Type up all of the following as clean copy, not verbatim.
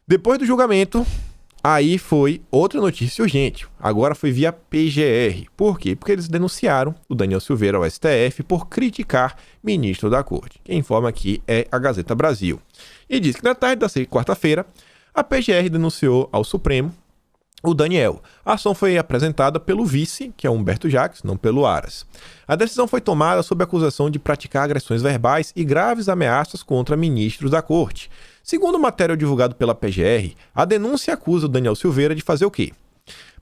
Depois do julgamento, aí foi outra notícia urgente. Agora foi via PGR. Por quê? Porque eles denunciaram o Daniel Silveira ao STF por criticar ministro da corte. Quem informa aqui é a Gazeta Brasil. E diz que na tarde da quarta-feira, a PGR denunciou ao Supremo o Daniel. A ação foi apresentada pelo vice, que é Humberto Jacques, não pelo Aras. A decisão foi tomada sob a acusação de praticar agressões verbais e graves ameaças contra ministros da corte. Segundo o material divulgado pela PGR, a denúncia acusa o Daniel Silveira de fazer o quê?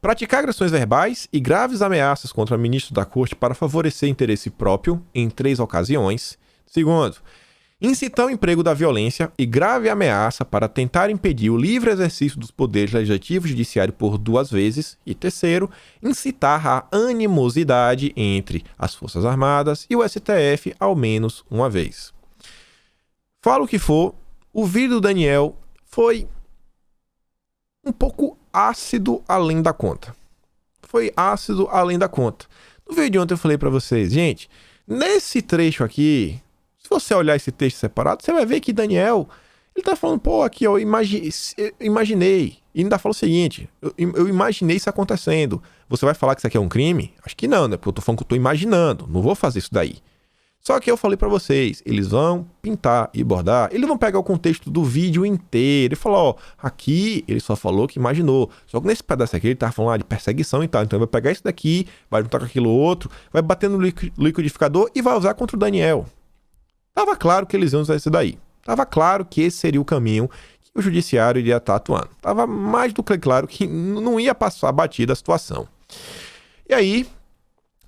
Praticar agressões verbais e graves ameaças contra ministros da corte para favorecer interesse próprio em 3 ocasiões. Segundo, incitar o emprego da violência e grave ameaça para tentar impedir o livre exercício dos poderes legislativo e judiciário por 2 vezes. E terceiro, incitar a animosidade entre as Forças Armadas e o STF ao menos uma vez. Fala o que for, o vídeo do Daniel foi um pouco ácido além da conta. Foi ácido além da conta. No vídeo de ontem eu falei pra vocês, gente, nesse trecho aqui, se você olhar esse texto separado, você vai ver que Daniel, ele tá falando, pô, aqui, ó, imaginei. E ainda fala o seguinte, eu imaginei isso acontecendo. Você vai falar que isso aqui é um crime? Acho que não, né? Porque eu tô falando que eu tô imaginando, não vou fazer isso daí. Só que eu falei pra vocês, eles vão pintar e bordar, eles vão pegar o contexto do vídeo inteiro e falar, ó, aqui ele só falou que imaginou. Só que nesse pedaço aqui ele tava falando de perseguição e tal, então ele vai pegar isso daqui, vai juntar com aquilo outro, vai bater no liquidificador e vai usar contra o Daniel. Tava claro que eles iam usar isso daí. Tava claro que esse seria o caminho que o judiciário iria estar atuando. Tava mais do que claro que não ia passar batida a situação. E aí,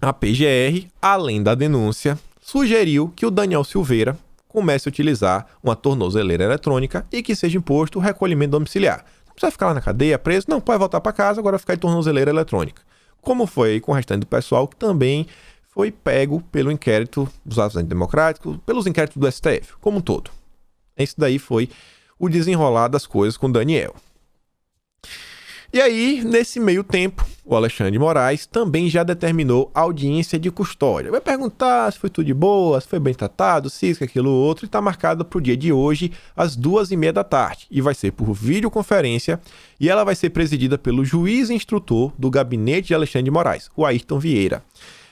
a PGR, além da denúncia, sugeriu que o Daniel Silveira comece a utilizar uma tornozeleira eletrônica e que seja imposto o recolhimento domiciliar. Não precisa ficar lá na cadeia preso, não, pode voltar para casa, agora vai ficar de tornozeleira eletrônica. Como foi com o restante do pessoal que também foi pego pelo inquérito dos atos antidemocráticos, pelos inquéritos do STF, como um todo. Esse daí foi o desenrolar das coisas com Daniel. E aí, nesse meio tempo, o Alexandre de Moraes também já determinou audiência de custódia. Vai perguntar se foi tudo de boa, se foi bem tratado, se isso, aquilo, outro, e está marcado para o dia de hoje, às 2h30 da tarde. E vai ser por videoconferência, e ela vai ser presidida pelo juiz instrutor do gabinete de Alexandre de Moraes, o Ayrton Vieira.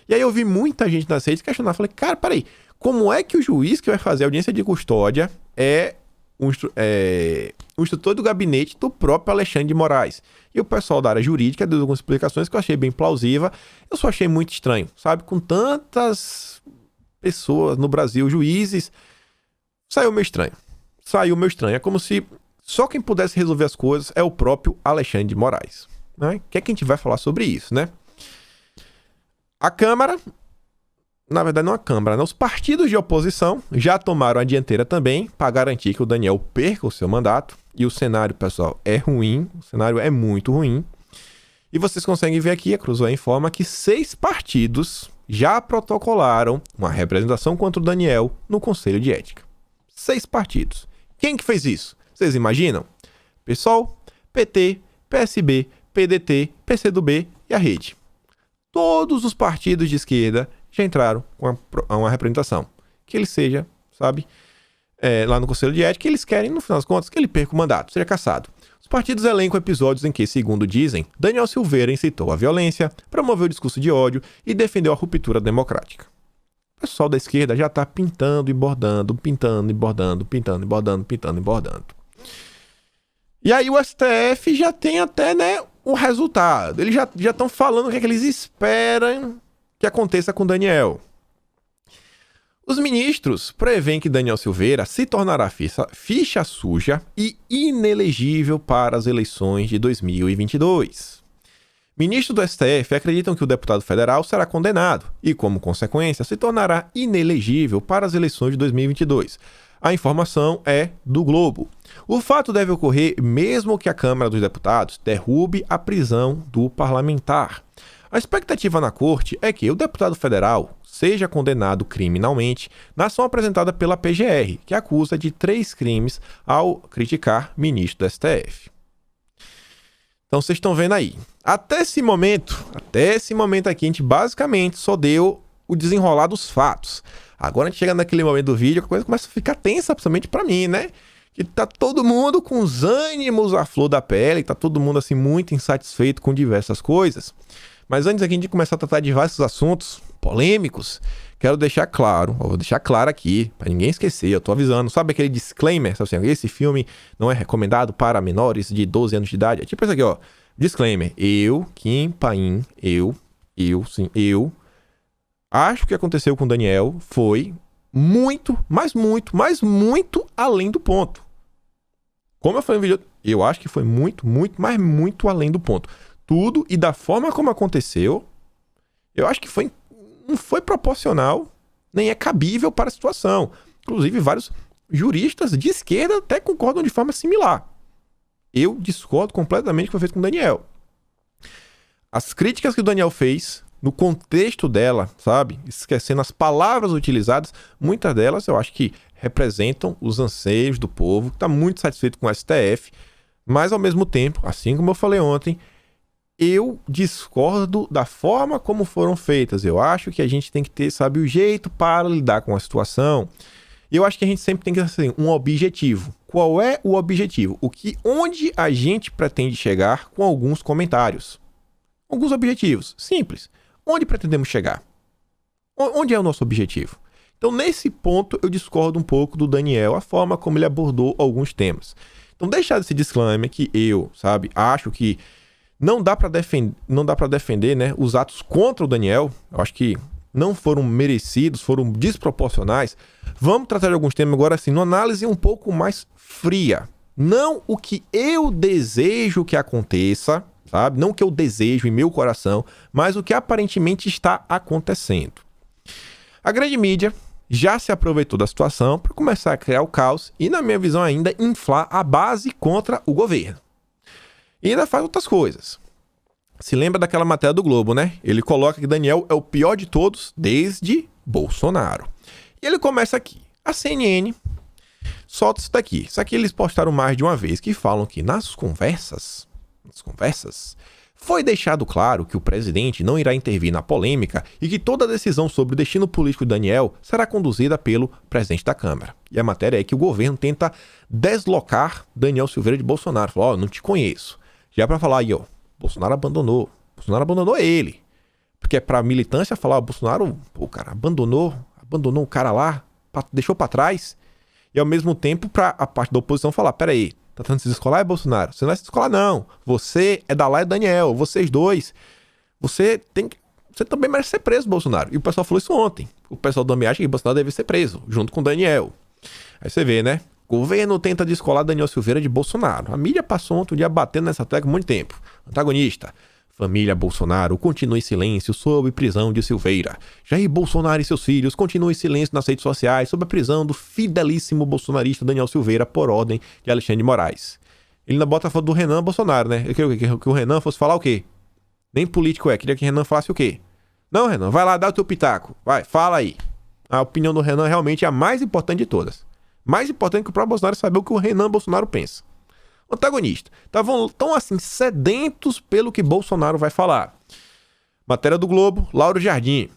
E aí eu vi muita gente nas redes questionar, falei, cara, peraí, como é que o juiz que vai fazer a audiência de custódia é o instrutor do gabinete do próprio Alexandre de Moraes? E o pessoal da área jurídica deu algumas explicações que eu achei bem plausível, eu só achei muito estranho, sabe? Com tantas pessoas no Brasil, juízes, saiu meio estranho. É como se só quem pudesse resolver as coisas é o próprio Alexandre de Moraes, né? O que é que a gente vai falar sobre isso, né? A Câmara, na verdade não a Câmara, né? Os partidos de oposição já tomaram a dianteira também para garantir que o Daniel perca o seu mandato. E o cenário, pessoal, é ruim, o cenário é muito ruim. E vocês conseguem ver aqui, a Cruzoé informa que 6 partidos já protocolaram uma representação contra o Daniel no Conselho de Ética. 6 partidos. Quem que fez isso? Vocês imaginam? PSOL, PT, PSB, PDT, PCdoB e a Rede. Todos os partidos de esquerda já entraram com uma representação. Que ele seja, sabe, lá no Conselho de Ética, que eles querem, no final das contas, que ele perca o mandato, seja cassado. Os partidos elencam episódios em que, segundo dizem, Daniel Silveira incitou a violência, promoveu o discurso de ódio e defendeu a ruptura democrática. O pessoal da esquerda já está pintando e bordando, pintando e bordando, pintando e bordando, pintando e bordando. E aí o STF já tem até, né, o resultado. Eles já estão falando o que é que eles esperam que aconteça com Daniel. Os ministros preveem que Daniel Silveira se tornará ficha suja e inelegível para as eleições de 2022. Ministros do STF acreditam que o deputado federal será condenado e, como consequência, se tornará inelegível para as eleições de 2022. A informação é do Globo. O fato deve ocorrer mesmo que a Câmara dos Deputados derrube a prisão do parlamentar. A expectativa na corte é que o deputado federal seja condenado criminalmente na ação apresentada pela PGR, que acusa de 3 crimes ao criticar ministro do STF. Então vocês estão vendo aí. Até esse momento aqui, a gente basicamente só deu o desenrolar dos fatos. Agora a gente chega naquele momento do vídeo, a coisa começa a ficar tensa, principalmente pra mim, né? que tá todo mundo com os ânimos à flor da pele, tá todo mundo assim muito insatisfeito com diversas coisas. Mas antes aqui de começar a tratar de diversos assuntos polêmicos, quero deixar claro, vou deixar claro aqui, para ninguém esquecer, eu tô avisando, sabe aquele disclaimer, sabe assim, esse filme não é recomendado para menores de 12 anos de idade, é tipo isso aqui, ó, disclaimer, eu, Kim Paim, eu acho que o que aconteceu com o Daniel foi muito, mas muito além do ponto. Como eu falei no vídeo, eu acho que foi muito além do ponto. Tudo e da forma como aconteceu, eu acho que não foi proporcional, nem é cabível para a situação. Inclusive, vários juristas de esquerda até concordam de forma similar. Eu discordo completamente do que foi feito com o Daniel. As críticas que o Daniel fez, no contexto dela, sabe? Esquecendo as palavras utilizadas, muitas delas eu acho que representam os anseios do povo, que está muito satisfeito com o STF, mas ao mesmo tempo, assim como eu falei ontem, eu discordo da forma como foram feitas. Eu acho que a gente tem que ter, sabe, o jeito para lidar com a situação. E eu acho que a gente sempre tem que ter assim, um objetivo. Qual é o objetivo? Onde a gente pretende chegar com alguns comentários? Alguns objetivos. Simples. Onde pretendemos chegar? Onde é o nosso objetivo? Então, nesse ponto, eu discordo um pouco do Daniel, a forma como ele abordou alguns temas. Então, deixar esse disclaimer que eu, sabe, acho que não dá para defender, né, os atos contra o Daniel. Eu acho que não foram merecidos, foram desproporcionais. Vamos tratar de alguns temas agora assim, numa análise um pouco mais fria. Não o que eu desejo que aconteça, sabe? Não o que eu desejo em meu coração, mas o que aparentemente está acontecendo. A grande mídia já se aproveitou da situação para começar a criar o caos e, na minha visão ainda, inflar a base contra o governo. E ainda faz outras coisas. Se lembra daquela matéria do Globo, né? Ele coloca que Daniel é o pior de todos desde Bolsonaro. E ele começa aqui. A CNN solta isso daqui. Isso aqui eles postaram mais de uma vez, que falam que nas conversas, foi deixado claro que o presidente não irá intervir na polêmica e que toda a decisão sobre o destino político de Daniel será conduzida pelo presidente da Câmara. E a matéria é que o governo tenta deslocar Daniel Silveira de Bolsonaro. Falou, não te conheço. Já é pra falar aí, Bolsonaro abandonou ele. Porque é pra militância falar, Bolsonaro, cara, abandonou o cara lá, deixou pra trás. E ao mesmo tempo pra a parte da oposição falar, peraí, tá tentando se descolar, Bolsonaro? Você não vai se descolar, não. Você é da lá e Daniel, vocês dois. Você também merece ser preso, Bolsonaro. E o pessoal falou isso ontem. O pessoal do acha que Bolsonaro deve ser preso, junto com Daniel. Aí você vê, né? Governo tenta descolar Daniel Silveira de Bolsonaro. A mídia passou ontem o dia batendo nessa tecla há muito tempo. Antagonista. Família Bolsonaro continua em silêncio sobre prisão de Silveira. Jair Bolsonaro e seus filhos continuam em silêncio nas redes sociais sobre a prisão do fidelíssimo bolsonarista Daniel Silveira por ordem de Alexandre de Moraes. Ele ainda bota a foto do Renan Bolsonaro, né? Ele queria que o Renan fosse falar o quê? Nem político é. Queria que o Renan falasse o quê? Não, Renan, vai lá dar o teu pitaco. Vai, fala aí. A opinião do Renan realmente é a mais importante de todas. Mais importante que o próprio Bolsonaro saber o que o Renan Bolsonaro pensa. O antagonista. Tão assim, sedentos pelo que Bolsonaro vai falar. Matéria do Globo, Lauro Jardim.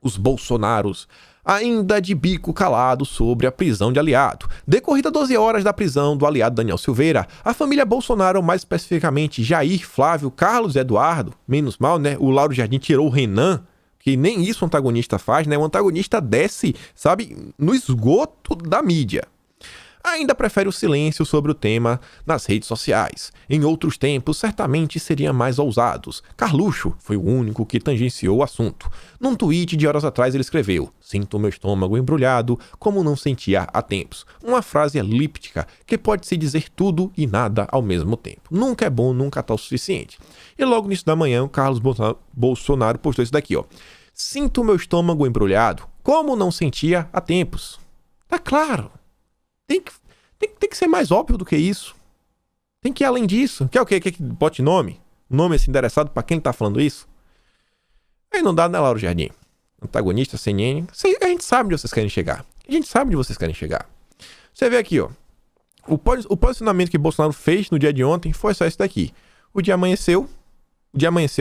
Os Bolsonaros ainda de bico calado sobre a prisão de aliado. Decorrida 12 horas da prisão do aliado Daniel Silveira, a família Bolsonaro, mais especificamente Jair, Flávio, Carlos e Eduardo, menos mal, né? O Lauro Jardim tirou o Renan, que nem isso o antagonista faz, né? O antagonista desce, sabe, no esgoto da mídia. Ainda prefere o silêncio sobre o tema nas redes sociais. Em outros tempos, certamente seriam mais ousados. Carluxo foi o único que tangenciou o assunto. Num tweet de horas atrás ele escreveu: "Sinto meu estômago embrulhado, como não sentia há tempos." Uma frase elíptica que pode se dizer tudo e nada ao mesmo tempo. Nunca é bom, nunca tá o suficiente. E logo nisso da manhã, o Carlos Bolsonaro postou isso daqui, ó. "Sinto meu estômago embrulhado, como não sentia há tempos." Tá claro. Tem que ser mais óbvio do que isso. Tem que ir além disso. Quer o quê? Quer que bote nome? Nome assim endereçado pra quem tá falando isso? Aí não dá, né, Lauro Jardim? Antagonista, CNN. A gente sabe onde vocês querem chegar. Você vê aqui, ó. O posicionamento que Bolsonaro fez no dia de ontem foi só esse daqui. O dia amanheceu,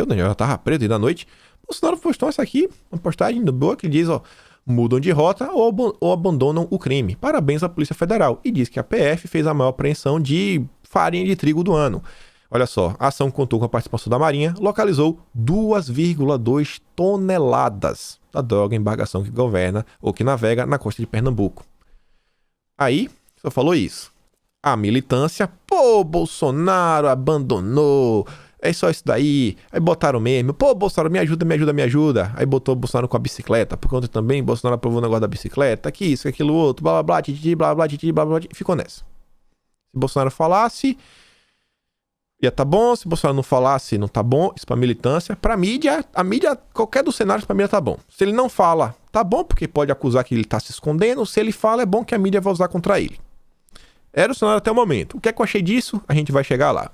né? Já tava preto aí da noite. Bolsonaro postou essa aqui, uma postagem do boa que diz, ó: mudam de rota ou abandonam o crime. Parabéns à Polícia Federal. E diz que a PF fez a maior apreensão de farinha de trigo do ano. Olha só, a ação contou com a participação da Marinha, localizou 2,2 toneladas da droga em embarcação que governa ou que navega na costa de Pernambuco. Aí, só falou isso. A militância, pô, Bolsonaro abandonou, é só isso daí. Aí botaram meme, pô, Bolsonaro, me ajuda, me ajuda, me ajuda. Aí botou o Bolsonaro com a bicicleta, por conta também, Bolsonaro aprovou o negócio da bicicleta, que isso, que aquilo outro, blá blá blá, titi, blá blá, titi, blá blá, ficou nessa. Se Bolsonaro falasse, ia tá bom, se Bolsonaro não falasse, não tá bom, isso pra militância. Pra mídia, a mídia, qualquer dos cenários pra mídia tá bom. Se ele não fala, tá bom, porque pode acusar que ele tá se escondendo, se ele fala, é bom que a mídia vai usar contra ele. Era o cenário até o momento. O que é que eu achei disso? A gente vai chegar lá.